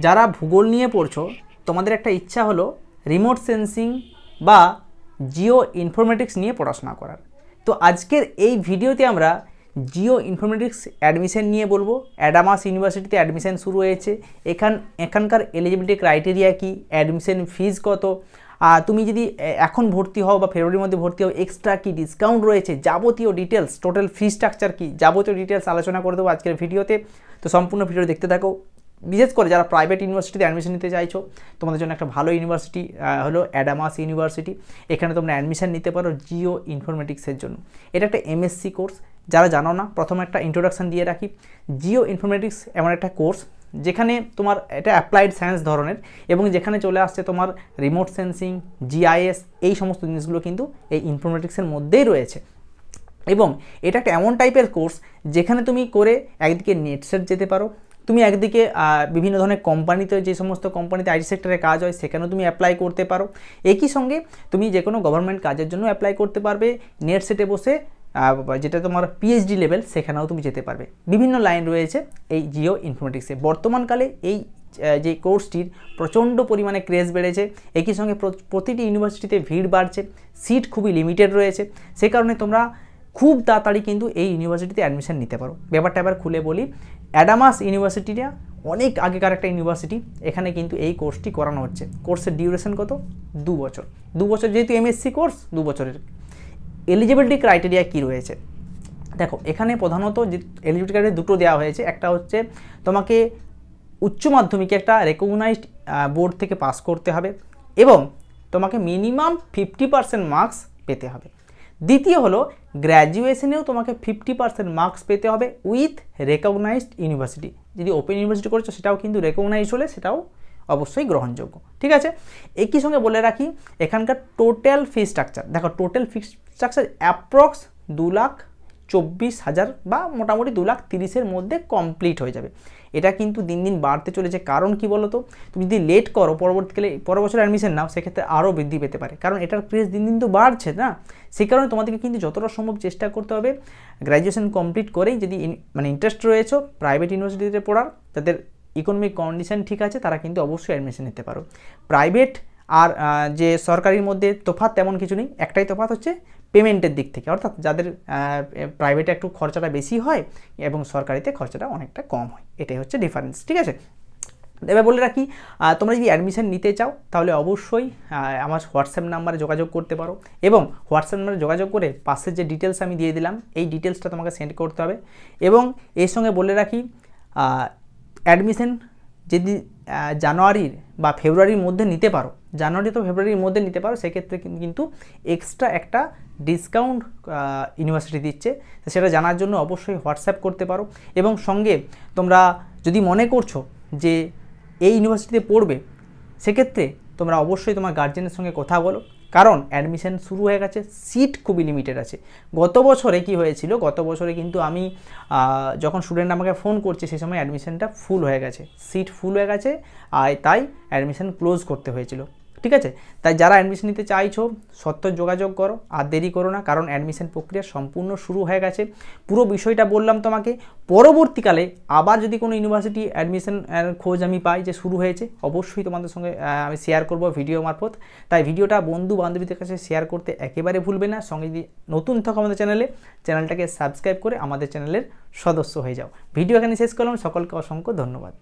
যারা ভূগোল নিয়ে পড়ছো তোমাদের একটা ইচ্ছা হলো রিমোট সেন্সিং বা জিও ইনফরমেটিক্স নিয়ে পড়াশোনা করার। তো আজকের এই ভিডিওতে আমরা জিও ইনফরমেটিক্স অ্যাডমিশন নিয়ে বলবো। অ্যাডামাস ইউনিভার্সিটিতে অ্যাডমিশন শুরু হয়েছে। এখানকার এলিজিবিলিটি ক্রাইটেরিয়া কি, অ্যাডমিশন ফিজ কত, তুমি যদি এখন ভর্তি হও বা ফেব্রুয়ারির মধ্যে ভর্তি হও এক্সট্রা কি ডিসকাউন্ট রয়েছে, যাবতীয় ডিটেলস, টোটাল ফি স্ট্রাকচার কি, যাবতীয় ডিটেলস আলোচনা করে দেবো আজকের ভিডিওতে। তো সম্পূর্ণ ভিডিও দেখতে থাকো। বিশেষ করে যারা প্রাইভেট ইউনিভার্সিটিতে অ্যাডমিশন নিতে চাইছো তোমাদের জন্য একটা ভালো ইউনিভার্সিটি হলো অ্যাডামাস ইউনিভার্সিটি। এখানে তোমরা অ্যাডমিশন নিতে পারো জিও ইনফরমেটিক্সের জন্য। এটা একটা এমএসসি কোর্স। যারা জানো না প্রথমে একটা ইন্ট্রোডাকশান দিয়ে রাখি। জিও ইনফরমেটিক্স এমন একটা কোর্স যেখানে তোমার এটা অ্যাপ্লাইড সায়েন্স ধরনের এবং যেখানে চলে আসছে তোমার রিমোট সেন্সিং, জিআইএস, এই সমস্ত জিনিসগুলো কিন্তু এই ইনফরমেটিক্সের মধ্যেই রয়েছে। এবং এটা একটা এমন টাইপের কোর্স যেখানে তুমি করে একদিকে নেটসেট যেতে পারো, তুমি একদিকে বিভিন্ন ধরনের কোম্পানিতে, যে সমস্ত কোম্পানিতে আইটি সেক্টরে কাজ হয় সেখানেও তুমি অ্যাপ্লাই করতে পারো। একই সঙ্গে তুমি যে কোনো গভর্নমেন্ট কাজের জন্য অ্যাপ্লাই করতে পারবে। নেটসেটে বসে যেটা তোমার পিএইচডি লেভেল সেখানেও তুমি যেতে পারবে। বিভিন্ন লাইন রয়েছে এই জিও ইনফরমেটিক্সে। বর্তমানকালে এই যে কোর্সটির প্রচণ্ড পরিমাণে ক্রেজ বেড়েছে। একই সঙ্গে প্রতিটি ইউনিভার্সিটিতে ভিড় বাড়ছে, সিট খুবই লিমিটেড রয়েছে। সে কারণে তোমরা খুব তাড়াতাড়ি কিন্তু এই ইউনিভার্সিটিতে অ্যাডমিশন নিতে পারো। ব্যাপারটা এবার খুলে বলি। অ্যাডামাস ইউনিভার্সিটিটা অনেক আগেকার একটা ইউনিভার্সিটি। এখানে কিন্তু এই কোর্সটি করানো হচ্ছে। কোর্সের ডিউরেশন কত? 2 বছর। 2 বছর যেহেতু এমএসসি কোর্স, 2 বছরের। এলিজিবিলিটি ক্রাইটেরিয়া কি রয়েছে দেখো, এখানে প্রধানত যে এলিজিবিলিটি ক্রাইটেরিয়া দুটো দেওয়া হয়েছে। একটা হচ্ছে তোমাকে উচ্চ মাধ্যমিকে একটা রেকগনাইজড বোর্ড থেকে পাস করতে হবে এবং তোমাকে মিনিমাম 50% মার্কস পেতে হবে। দ্বিতীয় হলো গ্র্যাজুয়েশনেও তোমাকে 50% মার্কস পেতে হবে উইথ রেকগনাইজড ইউনিভার্সিটি। যদি ওপেন ইউনিভার্সিটি করছো সেটাও কিন্তু রেকগনাইজড হলে সেটাও অবশ্যই গ্রহণযোগ্য। ঠিক আছে, একই সঙ্গে বলে রাখি এখানকার টোটাল ফি স্ট্রাকচার দেখো, টোটাল ফি স্ট্রাকচার অ্যাপ্রক্স 2,24,000 বা মোটামুটি 2,30,000 মধ্যে কমপ্লিট হয়ে যাবে। এটা কিন্তু দিন দিন বাড়তে চলেছে। কারণ কি বলো তো, তুমি যদি লেট করো পরবর্তীকালে পরের বছর অ্যাডমিশন নাও সেক্ষেত্রে আরও বৃদ্ধি পেতে পারে। কারণ এটার ক্রেজ দিন দিন তো বাড়ছে না। সেই কারণে তোমাদেরকে কিন্তু যতটা সম্ভব চেষ্টা করতে হবে গ্র্যাজুয়েশন কমপ্লিট করেই যদি ইন্টারেস্ট রয়েছে প্রাইভেট ইউনিভার্সিটিতে পড়ার, যাদের ইকোনমিক কন্ডিশন ঠিক আছে তারা কিন্তু অবশ্যই অ্যাডমিশন নিতে পারো। প্রাইভেট আর যে সরকারির মধ্যে তফাৎ তেমন কিছু নেই। একটাই তফাৎ হচ্ছে পেমেন্টের দিক থেকে, অর্থাৎ যাদের প্রাইভেটে একটু খরচাটা বেশি হয় এবং সরকারিতে খরচাটা অনেকটা কম হয়। এটাই হচ্ছে ডিফারেন্স। ঠিক আছে, এবার বলে রাখি তোমরা যদি অ্যাডমিশন নিতে চাও তাহলে অবশ্যই আমার হোয়াটসঅ্যাপ নাম্বারে যোগাযোগ করতে পারো এবং হোয়াটসঅ্যাপ নাম্বারে যোগাযোগ করে পাশের যে ডিটেলস আমি দিয়ে দিলাম এই ডিটেলসটা তোমাকে সেন্ড করতে হবে। এবং এর সঙ্গে বলে রাখি অ্যাডমিশন যদি জানুয়ারির বা ফেব্রুয়ারির মধ্যে নিতে পারো, জানুয়ারি তো ফেব্রুয়ারির মধ্যে নিতে পারো, সেক্ষেত্রে কিন্তু এক্সট্রা একটা ডিসকাউন্ট ইউনিভার্সিটি দিচ্ছে। সেটা জানার জন্য অবশ্যই হোয়াটসঅ্যাপ করতে পারো। এবং সঙ্গে তোমরা যদি মনে করছো যে এই ইউনিভার্সিটিতে পড়বে সেক্ষেত্রে তোমরা অবশ্যই তোমার গার্জেনের সঙ্গে কথা বলো, কারণ অ্যাডমিশন শুরু হয়ে গেছে, সিট খুবই লিমিটেড আছে। গত বছরে কি হয়েছিল, গত বছরে কিন্তু আমি যখন স্টুডেন্ট আমাকে ফোন করছে সেই সময় অ্যাডমিশনটা ফুল হয়ে গেছে, সিট ফুল হয়ে গেছে, আর তাই অ্যাডমিশন ক্লোজ করতে হয়েছিল। ঠিক আছে, তাই যারা অ্যাডমিশন নিতে চাইছো সত্ত্বর যোগাযোগ করো, আর দেরি করো না, কারণ অ্যাডমিশন প্রক্রিয়া সম্পূর্ণ শুরু হয়ে গেছে। পুরো বিষয়টা বললাম তোমাকে। পরবর্তীকালে আবার যদি কোনো ইউনিভার্সিটি অ্যাডমিশন খোঁজ আমি পাই যে শুরু হয়েছে, অবশ্যই তোমাদের সঙ্গে আমি শেয়ার করব ভিডিও মারফত। তাই ভিডিওটা বন্ধু বান্ধবীদের কাছে শেয়ার করতে একেবারে ভুলবে না। সঙ্গে যদি নতুন থাকো আমাদের চ্যানেলটাকে সাবস্ক্রাইব করে আমাদের চ্যানেলের সদস্য হয়ে যাও। ভিডিও এখানে শেষ করলাম। সকলকে অসংখ্য ধন্যবাদ।